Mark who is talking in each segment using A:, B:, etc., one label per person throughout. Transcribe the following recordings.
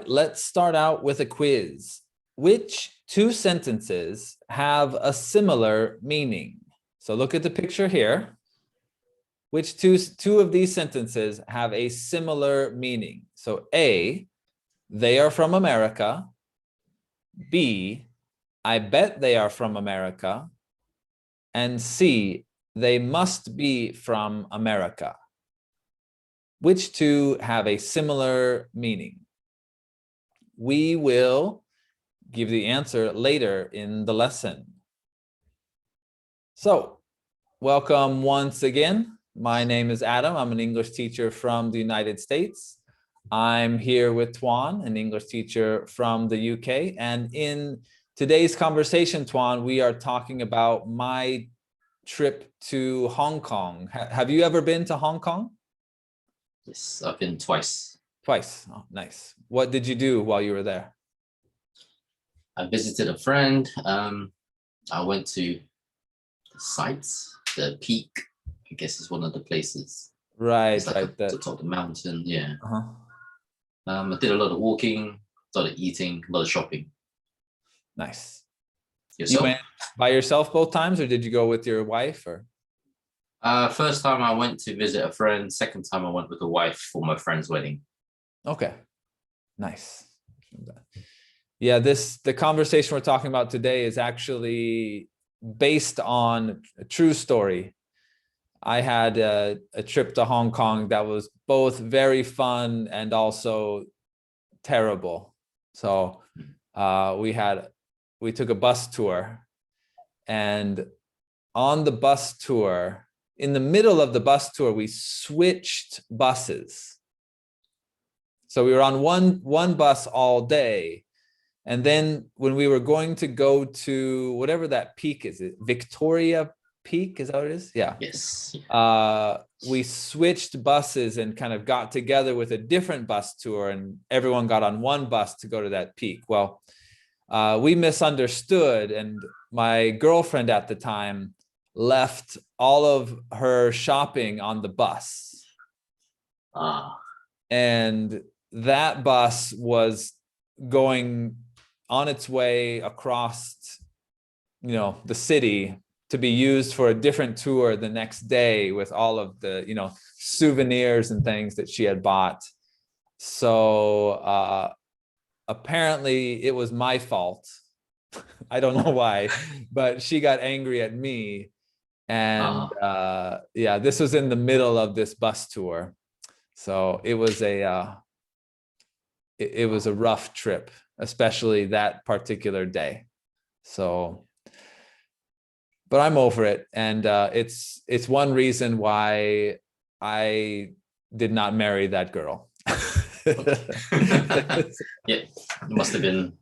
A: right, let's start out with a quiz. Which two sentences have a similar meaning? So look at the picture here. Which two of these sentences have a similar meaning? So A, they are from America. B, I bet they are from America. And C, they must be from America. Which two have a similar meaning? We will give the answer later in the lesson. So, welcome once again. My name is Adam. I'm an English teacher from the United States. I'm here with Tuan, an English teacher from the UK. And in today's conversation, Tuan, we are talking about my trip to Hong Kong. Have you ever been to Hong Kong?
B: Yes, I've been twice.
A: Twice. Oh, nice. What did you do while you were there?
B: I visited a friend. I went to the sites, the peak, I guess is one of the places.
A: Right,
B: it's like
A: right.
B: the top of the mountain, yeah.
A: Uh-huh.
B: I did a lot of walking, a lot of eating, a lot of shopping.
A: Nice.
B: Yourself?
A: You went by yourself both times, or did you go with your wife? Or
B: first time I went to visit a friend. Second time I went with a wife for my friend's wedding.
A: Okay, nice. Yeah, the conversation we're talking about today is actually based on a true story. I had a trip to Hong Kong that was both very fun and also terrible. So we took a bus tour, and on the bus tour, in the middle of the bus tour, we switched buses. So we were on one bus all day. And then when we were going to go to whatever that peak is, Victoria Peak, is that what it is? Yeah.
B: Yes.
A: We switched buses and kind of got together with a different bus tour, and everyone got on one bus to go to that peak. Well, we misunderstood, and my girlfriend at the time left all of her shopping on the bus. And that bus was going on its way across, the city to be used for a different tour the next day with all of the, souvenirs and things that she had bought. So apparently it was my fault. I don't know why, but she got angry at me. And yeah, this was in the middle of this bus tour. So it was it was a rough trip, especially that particular day. So, but I'm over it. And it's one reason why I did not marry that girl.
B: Yeah, it must have been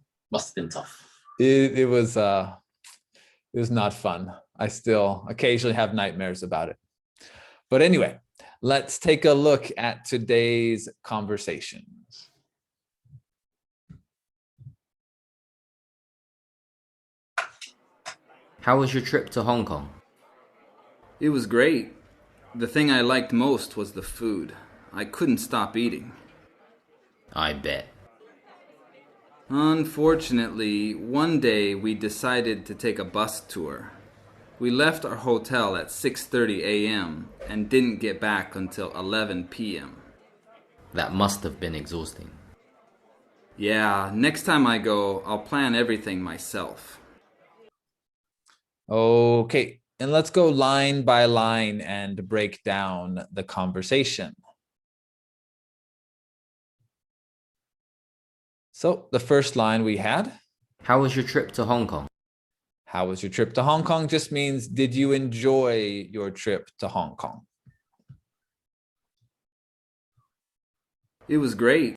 B: tough.
A: It was not fun. I still occasionally have nightmares about it. But anyway, let's take a look at today's conversation.
C: How was your trip to Hong Kong?
D: It was great. The thing I liked most was the food. I couldn't stop eating.
C: I bet.
D: Unfortunately, one day we decided to take a bus tour. We left our hotel at 6:30 a.m. and didn't get back until 11 p.m.
C: That must have been exhausting.
D: Yeah, next time I go, I'll plan everything myself.
A: Okay, and let's go line by line and break down the conversation. So the first line we had.
C: How was your trip to Hong Kong?
A: How was your trip to Hong Kong just means, did you enjoy your trip to Hong Kong?
D: It was great.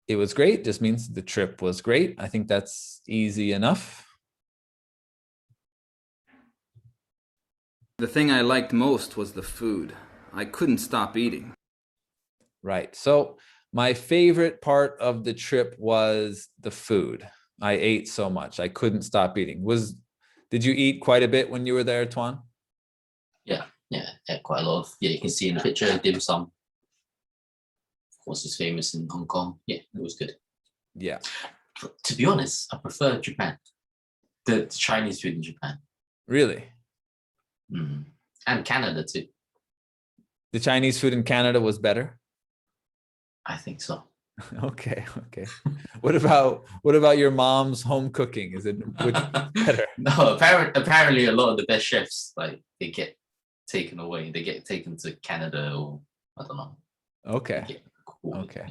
A: It was great just means the trip was great. I think that's easy enough.
D: The thing I liked most was the food. I couldn't stop eating.
A: Right. So my favorite part of the trip was the food. I ate so much. I couldn't stop eating. Did you eat quite a bit when you were there, Tuan?
B: Yeah, ate quite a lot of. Yeah, you can see in the picture, dim sum. Of course, it's famous in Hong Kong. Yeah, it was good.
A: Yeah.
B: To be honest, I prefer Japan. The Chinese food in Japan.
A: Really?
B: And Canada too.
A: The Chinese food in Canada was better?
B: I think so.
A: Okay. What about your mom's home cooking? Is it which better?
B: No, apparently a lot of the best chefs, like, they get taken away. They get taken to Canada, or I don't know.
A: Okay.
B: Okay.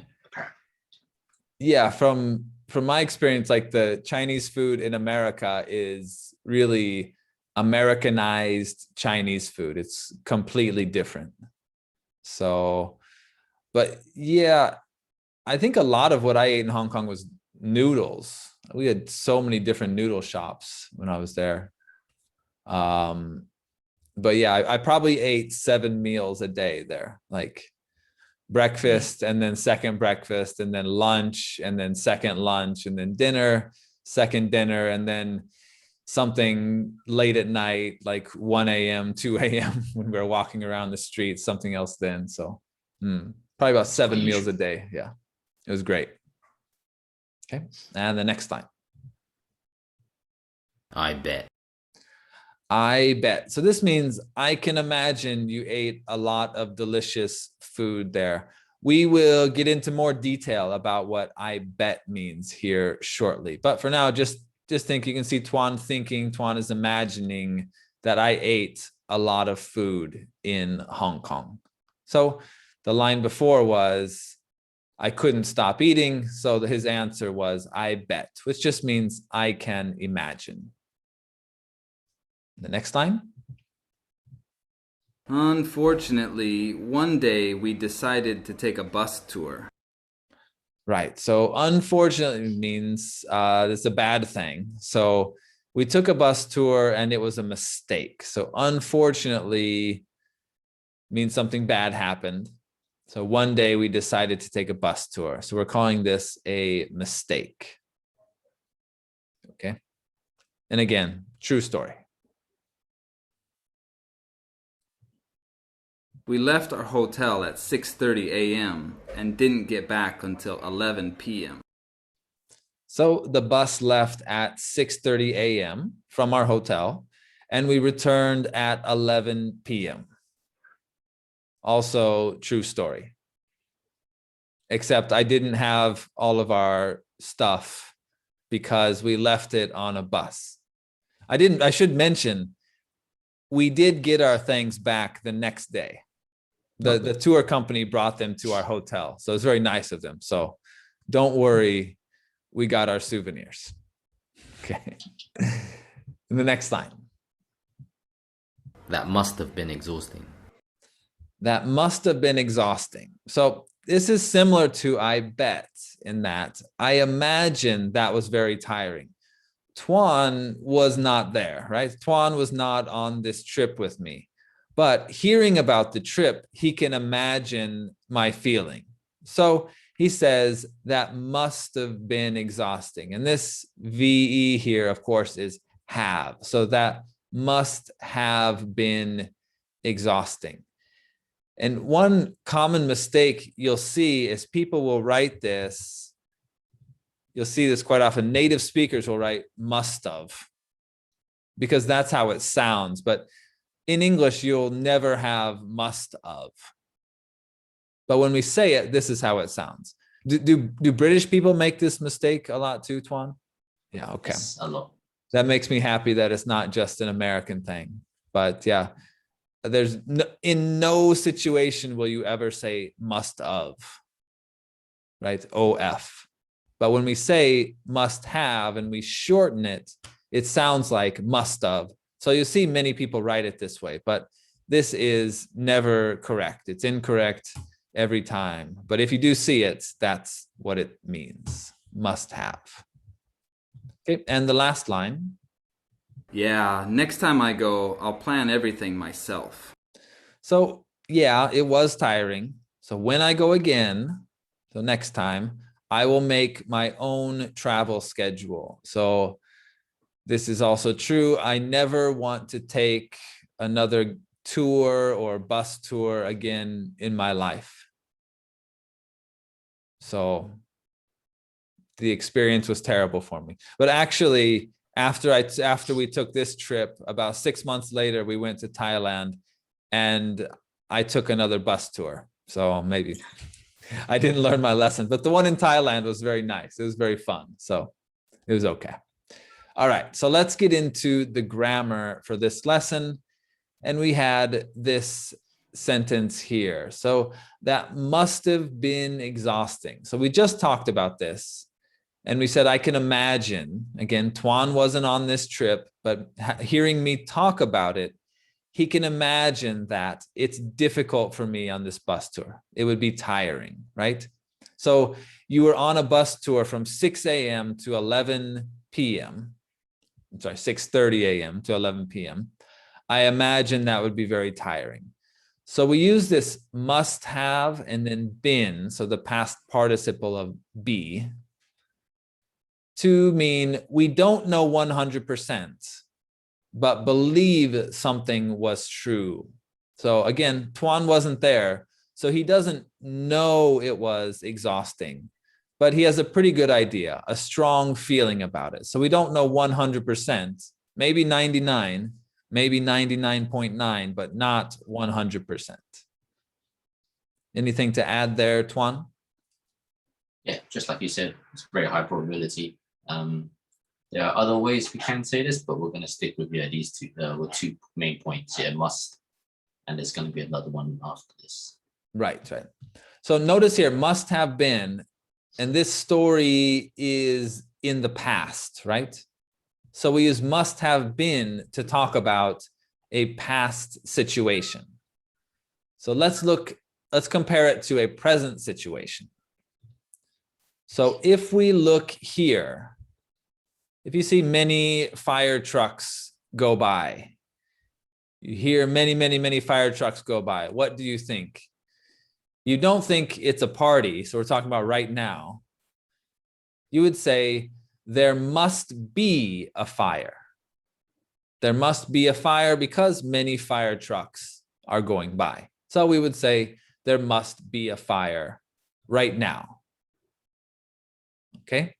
A: Yeah, from my experience, like the Chinese food in America is really Americanized Chinese food. It's completely different. So, but yeah, I think a lot of what I ate in Hong Kong was noodles. We had so many different noodle shops when I was there. But yeah, I probably ate 7 meals a day there, like breakfast and then second breakfast and then lunch and then second lunch and then dinner, second dinner, and then something late at night, like 1 a.m., 2 a.m. when we were walking around the streets, something else then. So probably about 7 meals a day. Yeah, it was great. Okay, and the next time.
C: I bet.
A: I bet. So this means I can imagine you ate a lot of delicious food there. We will get into more detail about what I bet means here shortly. But for now, just think, you can see Tuan thinking, Tuan is imagining that I ate a lot of food in Hong Kong. So the line before was, I couldn't stop eating. So his answer was, I bet, which just means I can imagine. The next line.
D: Unfortunately, one day we decided to take a bus tour.
A: Right. So unfortunately means it's a bad thing. So we took a bus tour and it was a mistake. So unfortunately means something bad happened. So one day we decided to take a bus tour. So we're calling this a mistake. Okay. And again, true story.
D: We left our hotel at 6:30 a.m. and didn't get back until 11 p.m.
A: So the bus left at 6:30 a.m. from our hotel, and we returned at 11 p.m. Also true story. Except I didn't have all of our stuff because we left it on a bus. I should mention, we did get our things back the next day. The tour company brought them to our hotel. So it's very nice of them. So don't worry, we got our souvenirs. Okay. And the next line.
C: That must have been exhausting.
A: That must have been exhausting. So this is similar to I bet, in that I imagine that was very tiring. Tuan was not there, right? Tuan was not on this trip with me. But hearing about the trip, he can imagine my feeling. So he says that must have been exhausting. And this VE here, of course, is have. So that must have been exhausting. And one common mistake you'll see is people will write this. You'll see this quite often. Native speakers will write must have, because that's how it sounds. But in English, you'll never have must have. But when we say it, this is how it sounds. Do British people make this mistake a lot too, Tuan? Yeah, okay.
B: Yes, a lot.
A: That makes me happy that it's not just an American thing. But yeah, there's in no situation will you ever say must of, right? OF. But when we say must have and we shorten it, it sounds like must have. So you see many people write it this way, but this is never correct. It's incorrect every time. But if you do see it, that's what it means. Must have. Okay, and the last line.
D: Yeah, next time I go, I'll plan everything myself.
A: So yeah, it was tiring. So when I go again, so next time, I will make my own travel schedule. So this is also true. I never want to take another tour or bus tour again in my life. So the experience was terrible for me. But actually, after we took this trip, about 6 months later, we went to Thailand and I took another bus tour. So maybe I didn't learn my lesson, but the one in Thailand was very nice. It was very fun. So it was okay. All right, so let's get into the grammar for this lesson. And we had this sentence here. So that must have been exhausting. So we just talked about this. And we said, I can imagine, again, Tuan wasn't on this trip, but hearing me talk about it, he can imagine that it's difficult for me on this bus tour. It would be tiring, right? So you were on a bus tour from 6 a.m. to 11 p.m. I'm sorry, 6:30 a.m. to 11 p.m. I imagine that would be very tiring. So we use this must have and then been, so the past participle of be, to mean we don't know 100%, but believe something was true. So again, Tuan wasn't there, so he doesn't know it was exhausting, but he has a pretty good idea, a strong feeling about it. So we don't know 100%, maybe 99, maybe 99.9, but not 100%. Anything to add there, Tuan?
B: Yeah, just like you said, it's very high probability. There are other ways we can say this, but we're going to stick with these two with 2 main points. Yeah, must, and there's going to be another one after this. Right.
A: So notice here, must have been, and this story is in the past, right? So we use must have been to talk about a past situation. So let's compare it to a present situation. So if we look here, if you see many fire trucks go by, you hear many fire trucks go by, what do you think? You don't think it's a party, so we're talking about right now. You would say, there must be a fire. There must be a fire because many fire trucks are going by. So we would say, there must be a fire right now. Okay.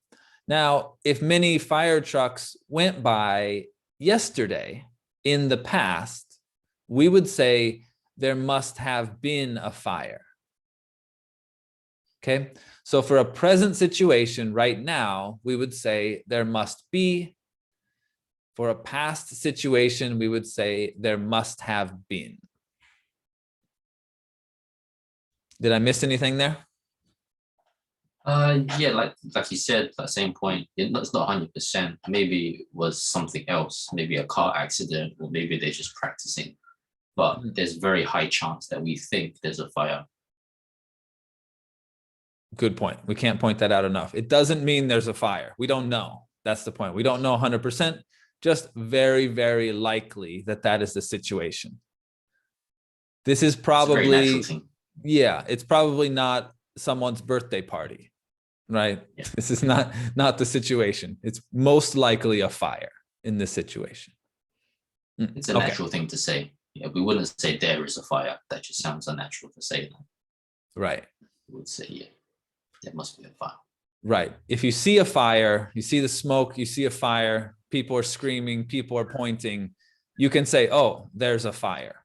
A: Now, if many fire trucks went by yesterday in the past, we would say there must have been a fire. Okay. So for a present situation right now, we would say there must be. For a past situation, we would say there must have been. Did I miss anything there?
B: Yeah, like you said, that same point. It's not 100%. Maybe it was something else, maybe a car accident, or maybe they're just practicing. But there's very high chance that we think there's a fire.
A: Good point. We can't point that out enough. It doesn't mean there's a fire. We don't know. That's the point. We don't know 100%. Just very likely that that is the situation. This is probably, yeah, it's probably not someone's birthday party, right? Yeah. This is not the situation. It's most likely a fire in this situation.
B: It's a natural thing to say. Yeah, we wouldn't say there is a fire. That just sounds unnatural to say that.
A: Right.
B: We would say, yeah, there must be a fire.
A: Right. If you see a fire, you see the smoke, you see a fire, people are screaming, people are pointing, you can say, oh, there's a fire.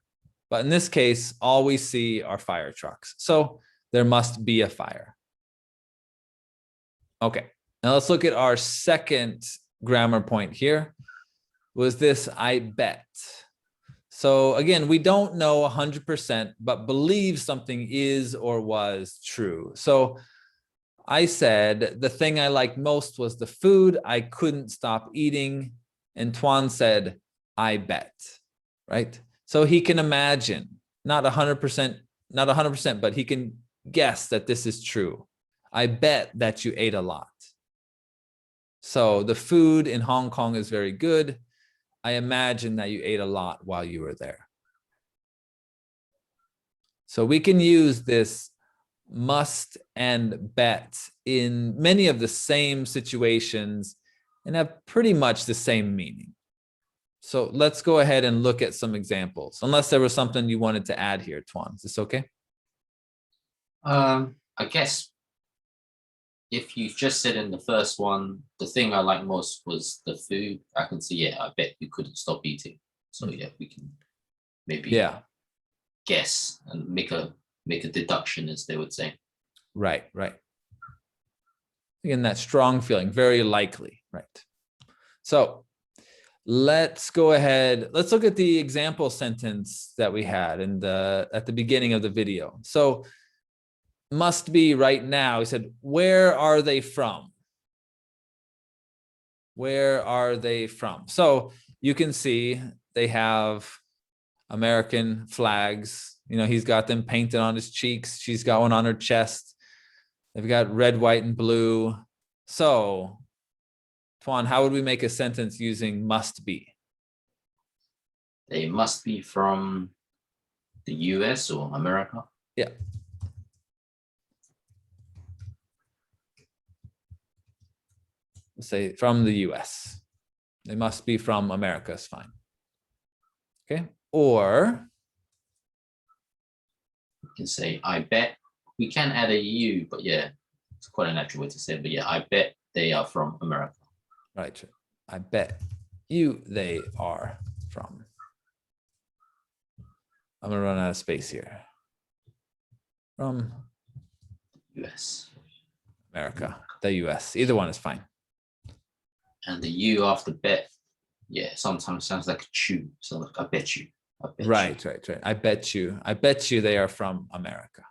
A: But in this case, all we see are fire trucks. So there must be a fire. Okay. Now let's look at our second grammar point here. Was this I bet? So again, we don't know 100%, but believe something is or was true. So I said, the thing I liked most was the food. I couldn't stop eating. And Tuan said, I bet, right? So he can imagine, not 100%, but he can guess that this is true. I bet that you ate a lot. So the food in Hong Kong is very good. I imagine that you ate a lot while you were there. So we can use this must and bet in many of the same situations and have pretty much the same meaning. So let's go ahead and look at some examples, unless there was something you wanted to add here, Tuan. Is this okay?
B: I guess if you just said in the first one, the thing I like most was the food, I can see, yeah, I bet you couldn't stop eating. So yeah, we can maybe
A: Yeah,
B: guess and make a deduction, as they would say.
A: right. Again, that strong feeling, very likely, right? So let's go ahead. Let's look at the example sentence that we had at the beginning of the video. So must be right now. He said, where are they from? Where are they from? So you can see they have American flags. You know, he's got them painted on his cheeks. She's got one on her chest. They've got red, white, and blue. So, Tuan, how would we make a sentence using must be?
B: They must be from the US or America.
A: Yeah. Let's say from the US. They must be from America is fine. Okay. Or
B: You can say, I bet. We can add a U, but yeah, it's quite a natural way to say it. But yeah, I bet they are from America.
A: right. I bet you they are from. I'm gonna run out of space here. From
B: US.
A: America, the US. Either one is fine.
B: And the U after bet, yeah, sometimes sounds like a chew. So like, I bet you. I bet
A: Right.
B: you.
A: I bet you. I bet you they are from America.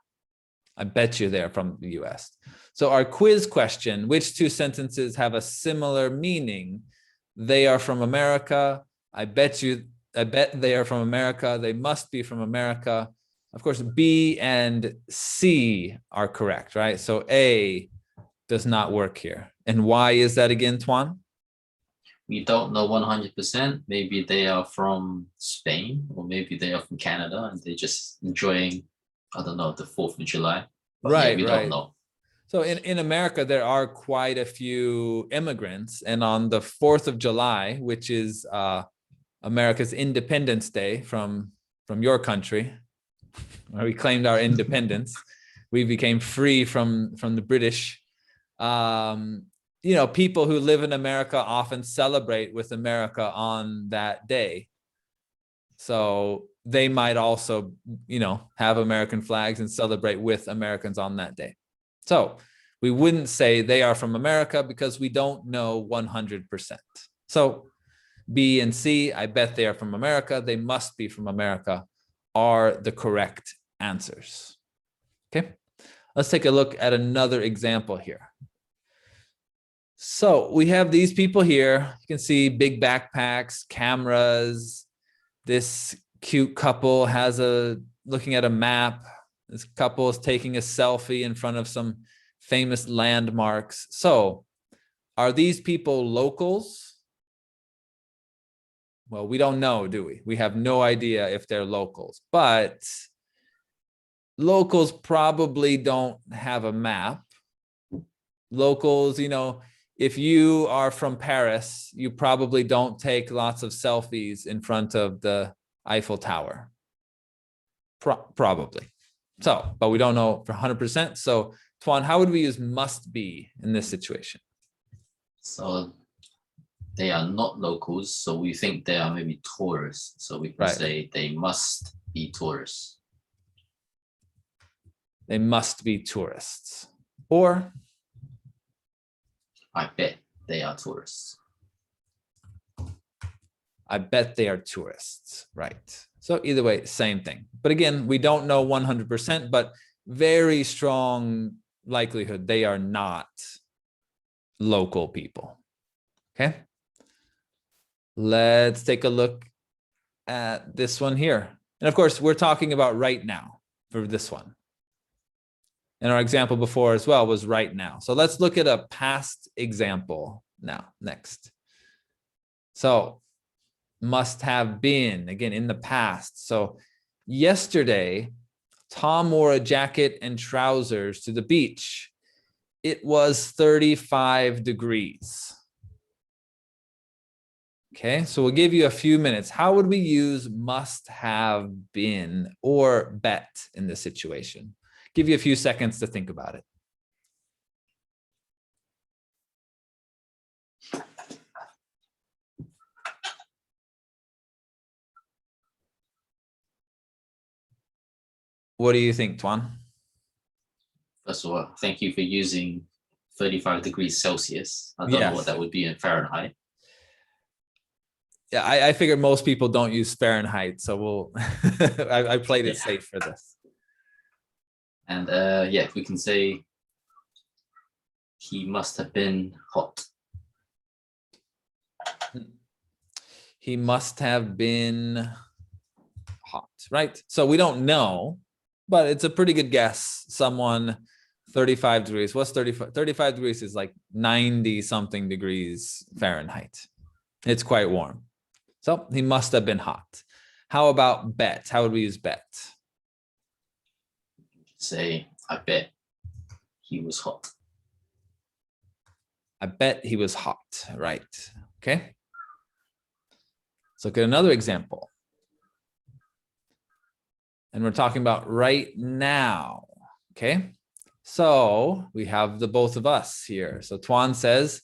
A: I bet you they are from the US. So our quiz question, which two sentences have a similar meaning? They are from America. I bet they are from America. They must be from America. Of course, B and C are correct, right? So A does not work here. And why is that again, Tuan?
B: We don't know 100%. Maybe they are from Spain, or maybe they are from Canada and they're just enjoying, I don't know, the 4th of July. But yeah, we don't know.
A: So in America, there are quite a few immigrants. And on the 4th of July, which is America's Independence Day from your country, where we claimed our independence, we became free from the British. You know, people who live in America often celebrate with America on that day. So they might also, you know, have American flags and celebrate with Americans on that day. So we wouldn't say they are from America because we don't know 100%. So B and C, I bet they are from America. They must be from America are the correct answers. Okay, let's take a look at another example here. So we have these people here. You can see big backpacks, cameras. This cute couple has looking at a map. This couple is taking a selfie in front of some famous landmarks. So are these people locals? Well, we don't know, do we? We have no idea if they're locals, but locals probably don't have a map. Locals, you know, if you are from Paris, you probably don't take lots of selfies in front of the Eiffel Tower. Probably. So, but we don't know for 100%. So, Tuan, how would we use must be in this situation?
B: So they are not locals. So we think they are maybe tourists. So we can say they must be tourists.
A: They must be tourists. Or
B: I bet they are tourists.
A: I bet they are tourists, right? So either way, same thing. But again, we don't know 100%, but very strong likelihood they are not local people. Okay. Let's take a look at this one here. And of course, we're talking about right now for this one. And our example before as well was right now. So let's look at a past example now, next. So must have been, again, in the past. So yesterday, Tom wore a jacket and trousers to the beach. It was 35 degrees. Okay, so we'll give you a few minutes. How would we use must have been or bet in this situation? Give you a few seconds to think about it. What do you think, Tuan?
B: First of all, thank you for using 35 degrees Celsius. I don't know
A: Yes.
B: what that would be in Fahrenheit.
A: Yeah, I figured most people don't use Fahrenheit, so we'll I played it safe for this.
B: And yeah, we can say he must have been hot.
A: He must have been hot, right? So we don't know, but it's a pretty good guess. Someone 35 degrees. What's 35? 35 degrees is like 90 something degrees Fahrenheit. It's quite warm. So he must have been hot. How about bet? How would we use bet?
B: Say, I bet he was hot.
A: I bet he was hot, right? Okay. Let's look at another example. And we're talking about right now, okay? So we have the both of us here. So Tuan says,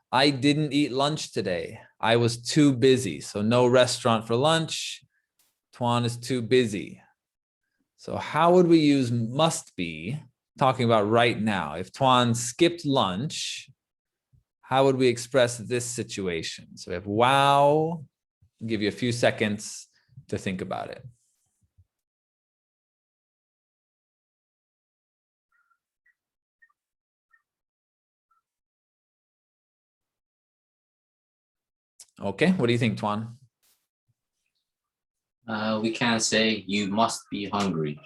A: I didn't eat lunch today. I was too busy. So no restaurant for lunch. Tuan is too busy. So how would we use must be, talking about right now? If Tuan skipped lunch, how would we express this situation? So we have wow. I'll give you a few seconds to think about it. Okay, what do you think, Tuan?
B: We can say you must be hungry.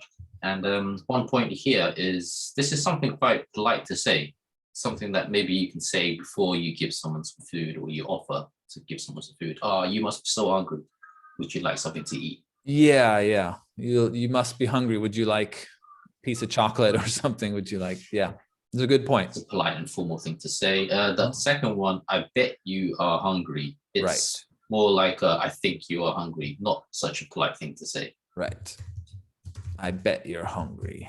B: And one point here is this is something quite polite to say, something that maybe you can say before you give someone some food or you offer to give someone some food. Oh, you must be so hungry. Would you like something to eat?
A: Yeah. You must be hungry. Would you like a piece of chocolate or something? Would you like? Yeah, it's a good point.
B: It's a polite and formal thing to say. The second one, I bet you are hungry. It's more like I think you are hungry, not such a polite thing to say.
A: Right. I bet you're hungry.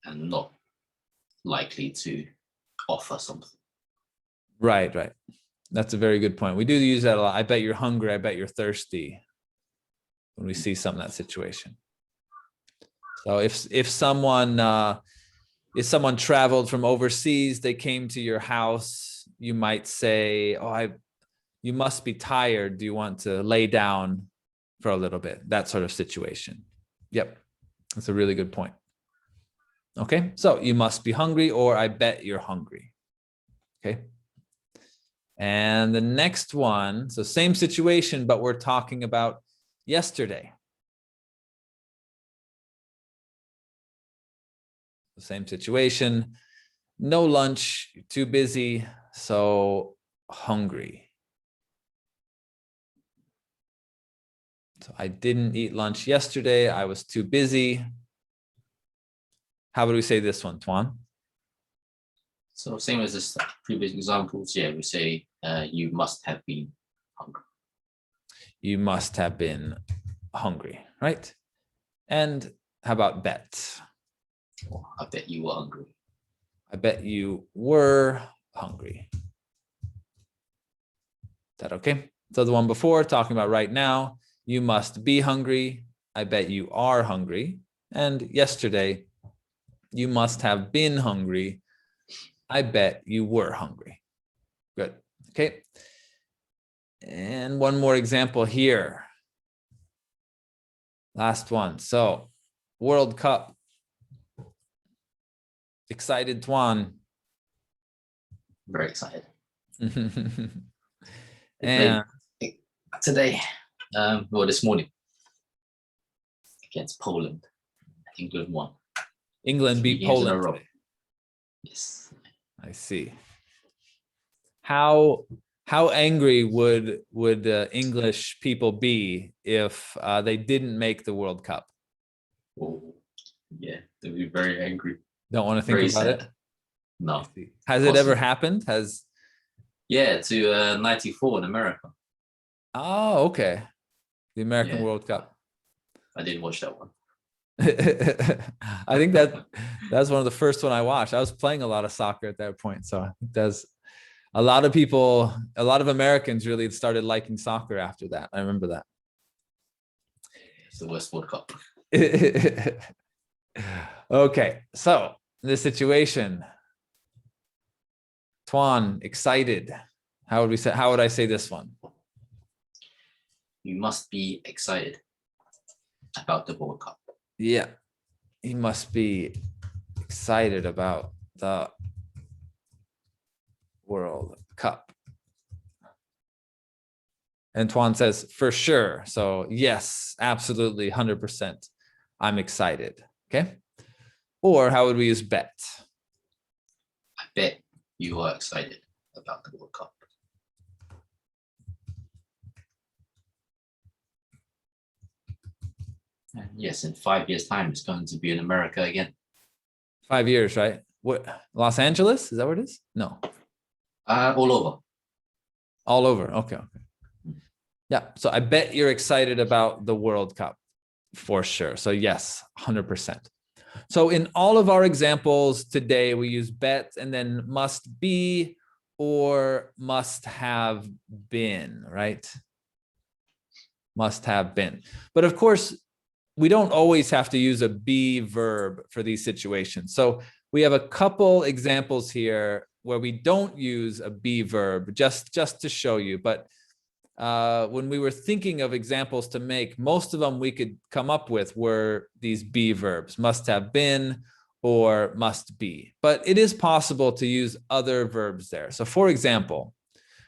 B: And not likely to offer something.
A: Right. That's a very good point. We do use that a lot. I bet you're hungry. I bet you're thirsty. When we see some in that situation. So if someone traveled from overseas, they came to your house, you might say, "Oh, you must be tired. Do you want to lay down for a little bit?" That sort of situation. Yep, that's a really good point. Okay, so you must be hungry, or I bet you're hungry. Okay. And the next one, so same situation, but we're talking about yesterday. The same situation, no lunch, too busy, so hungry. So I didn't eat lunch yesterday. I was too busy. How would we say this one, Tuan?
B: So same as the previous examples, yeah, we say you must have been hungry.
A: You must have been hungry, right? And how about bet?
B: Oh, I bet you were hungry.
A: I bet you were hungry. Is that okay? So the one before, talking about right now, you must be hungry. I bet you are hungry. And yesterday, you must have been hungry. I bet you were hungry. Good. Okay. And one more example here. Last one. So, World Cup. Excited, Tuan?
B: Very excited.
A: And
B: today, well, this morning against Poland, England won.
A: England beat
B: 3 games in a
A: Poland
B: row.
A: today.
B: Yes.
A: I see. How angry would English people be if they didn't make the World Cup?
B: Oh, yeah, they'll be very angry.
A: Don't want to think
B: Very
A: about
B: sad.
A: it.
B: No.
A: Has it ever happened?
B: Yeah, to 94 in America.
A: Oh, okay. The American
B: Yeah.
A: World Cup.
B: I didn't watch that one.
A: I think that's one of the first one I watched. I was playing a lot of soccer at that point, so I think there's a lot of people, a lot of Americans really started liking soccer after that. I remember that.
B: It's the worst World Cup.
A: Okay, so in this situation, Tuan, excited. How would we say? How would I say this one?
B: You must be excited about the World Cup.
A: Yeah, he must be excited about the World Cup. And Tuan says, for sure. So yes, absolutely, 100%. I'm excited. Okay. Or how would we use bet?
B: I bet you are excited about the World Cup. And yes, in 5 years' time, it's going to be in America again.
A: 5 years, right? What, Los Angeles? Is that where it is? No.
B: All over.
A: All over. Okay. Yeah. So I bet you're excited about the World Cup for sure. So yes, 100%. So in all of our examples today, we use bet and then must be or must have been, right? Must have been. But of course, we don't always have to use a be verb for these situations. So we have a couple examples here where we don't use a be verb just to show you. But when we were thinking of examples to make, most of them we could come up with were these be verbs, must have been or must be. But it is possible to use other verbs there. So for example,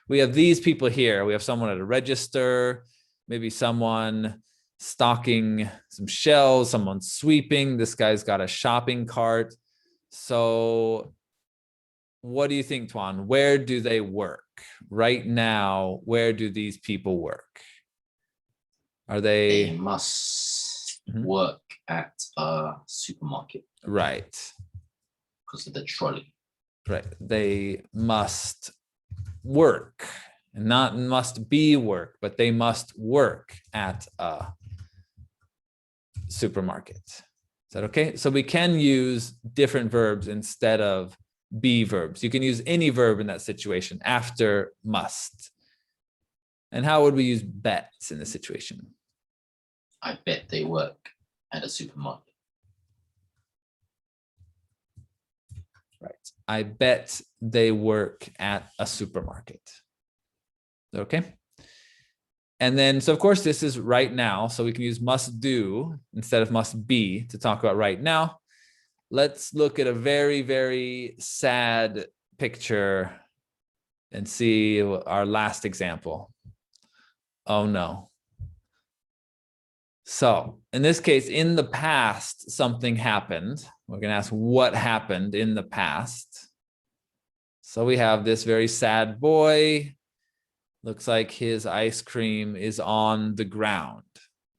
A: we have these people here. We have someone at a register, maybe someone stocking some shelves, someone sweeping. This guy's got a shopping cart. So what do you think, Tuan? Where do they work? Right now, where do these people work? Are
B: They
A: they
B: must work at a supermarket.
A: Right.
B: Because of the trolley.
A: Right. They must work, not must be work, but they must work at a supermarket. Is that okay? So we can use different verbs instead of be verbs. You can use any verb in that situation after must. And how would we use bet in this situation?
B: I bet they work at a supermarket.
A: Right. I bet they work at a supermarket. Okay. And then, so of course, this is right now. So we can use must do instead of must be to talk about right now. Let's look at a very, very sad picture and see our last example. Oh no. So in this case, in the past, something happened. We're going to ask what happened in the past. So we have this very sad boy. Looks like his ice cream is on the ground.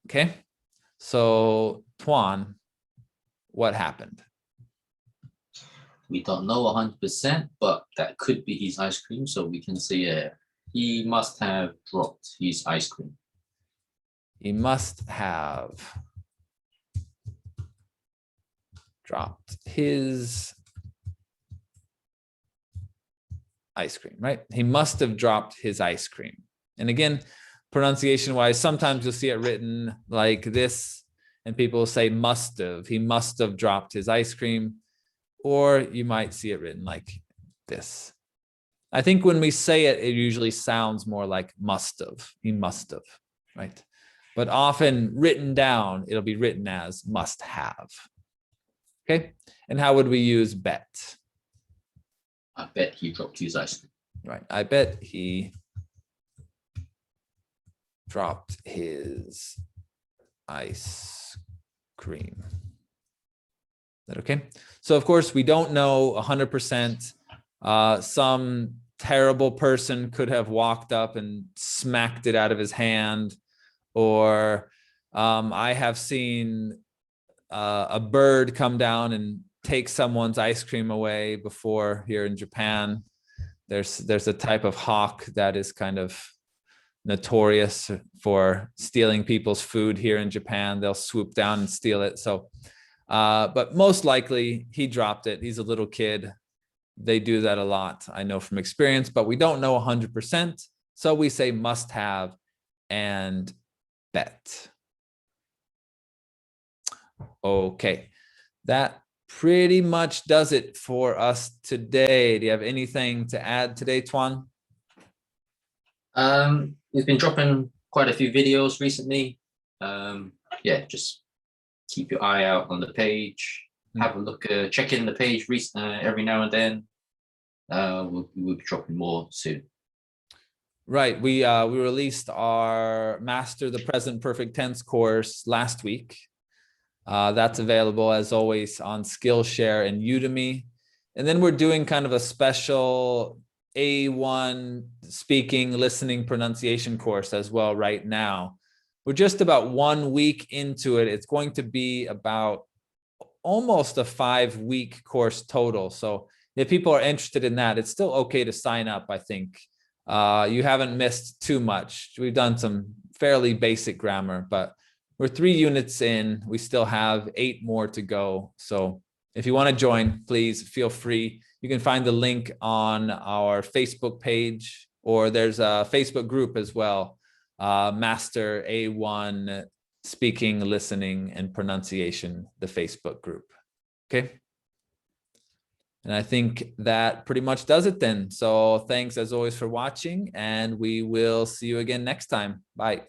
A: Okay. So Tuan, what happened?
B: We don't know 100%, but that could be his ice cream. So we can say he must have dropped his ice cream.
A: He must have dropped his ice cream, right? He must have dropped his ice cream. And again, pronunciation wise, sometimes you'll see it written like this and people say must have. He must have dropped his ice cream. Or you might see it written like this. I think when we say it, it usually sounds more like must have. He must have, right? But often written down, it'll be written as must have. Okay. And how would we use bet?
B: I bet he dropped his ice cream.
A: Right. I bet he dropped his ice cream. Is that okay? So of course, we don't know 100%. Some terrible person could have walked up and smacked it out of his hand. Or I have seen a bird come down and take someone's ice cream away before here in Japan. There's a type of hawk that is kind of notorious for stealing people's food here in Japan. They'll swoop down and steal it. So, but most likely he dropped it. He's a little kid. They do that a lot, I know from experience, but we don't know 100%. So we say must have and bet. Okay, that pretty much does it for us today. Do you have anything to add today, Tuan?
B: We've been dropping quite a few videos recently. Yeah, just keep your eye out on the page. Have a look, check in the page every now and then. We'll be dropping more soon.
A: Right, we released our Master the Present Perfect Tense course last week. That's available as always on Skillshare and Udemy. And then we're doing kind of a special A1 speaking, listening, pronunciation course as well right now. We're just about 1 week into it. It's going to be about almost a 5-week course total. So if people are interested in that, it's still okay to sign up, I think. You haven't missed too much. We've done some fairly basic grammar, but we're 3 units in. We still have 8 more to go. So if you want to join, please feel free. You can find the link on our Facebook page, or there's a Facebook group as well. Master A1 Speaking, Listening, and Pronunciation, the Facebook group. Okay. And I think that pretty much does it then. So thanks as always for watching, and we will see you again next time. Bye.